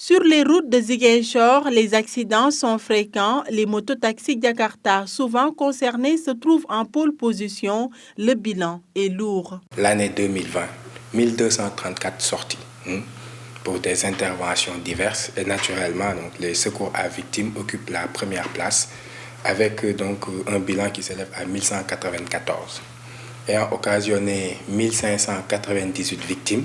Sur les routes de Ziguinchor, les accidents sont fréquents. Les mototaxis Jakarta, souvent concernés, se trouvent en pole position. Le bilan est lourd. L'année 2020, 1234 sorties pour des interventions diverses. Et naturellement, donc, les secours à victimes occupent la première place avec donc, un bilan qui s'élève à 1194. Ayant occasionné 1598 victimes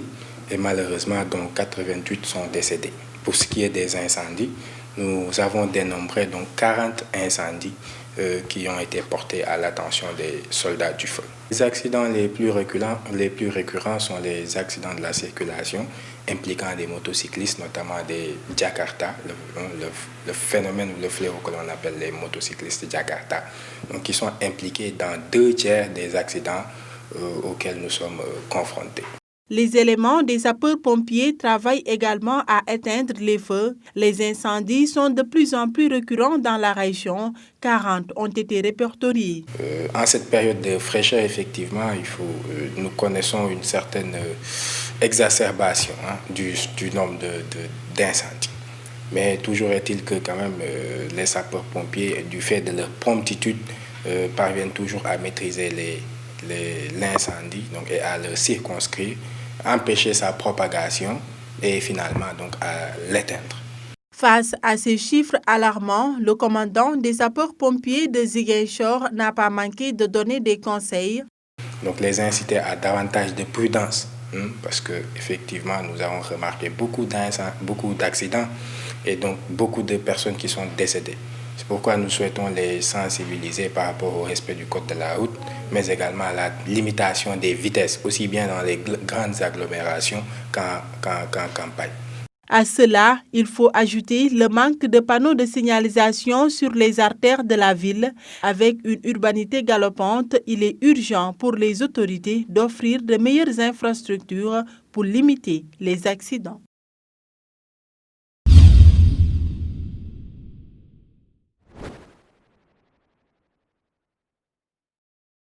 et malheureusement, donc 88 sont décédés. Pour ce qui est des incendies, nous avons dénombré donc 40 incendies qui ont été portés à l'attention des soldats du feu. Les accidents les plus récurrents sont les accidents de la circulation impliquant des motocyclistes, notamment des Jakarta, le phénomène ou le fléau que l'on appelle les motocyclistes Jakarta, donc qui sont impliqués dans 2/3 des accidents auxquels nous sommes confrontés. Les éléments des sapeurs-pompiers travaillent également à éteindre les feux. Les incendies sont de plus en plus récurrents dans la région. 40 ont été répertoriés. En cette période de fraîcheur, effectivement, nous connaissons une certaine exacerbation du nombre d'incendies. Mais toujours est-il que quand même les sapeurs-pompiers, du fait de leur promptitude, parviennent toujours à maîtriser l'incendie et à le circonscrire, empêcher sa propagation et finalement donc à l'éteindre. Face à ces chiffres alarmants, le commandant des sapeurs-pompiers de Ziguinchor n'a pas manqué de donner des conseils. Donc les inciter à davantage de prudence parce que effectivement nous avons remarqué beaucoup d'accidents et donc beaucoup de personnes qui sont décédées. C'est pourquoi nous souhaitons les sensibiliser par rapport au respect du code de la route, mais également à la limitation des vitesses, aussi bien dans les grandes agglomérations qu'en campagne. À cela, il faut ajouter le manque de panneaux de signalisation sur les artères de la ville. Avec une urbanité galopante, il est urgent pour les autorités d'offrir de meilleures infrastructures pour limiter les accidents.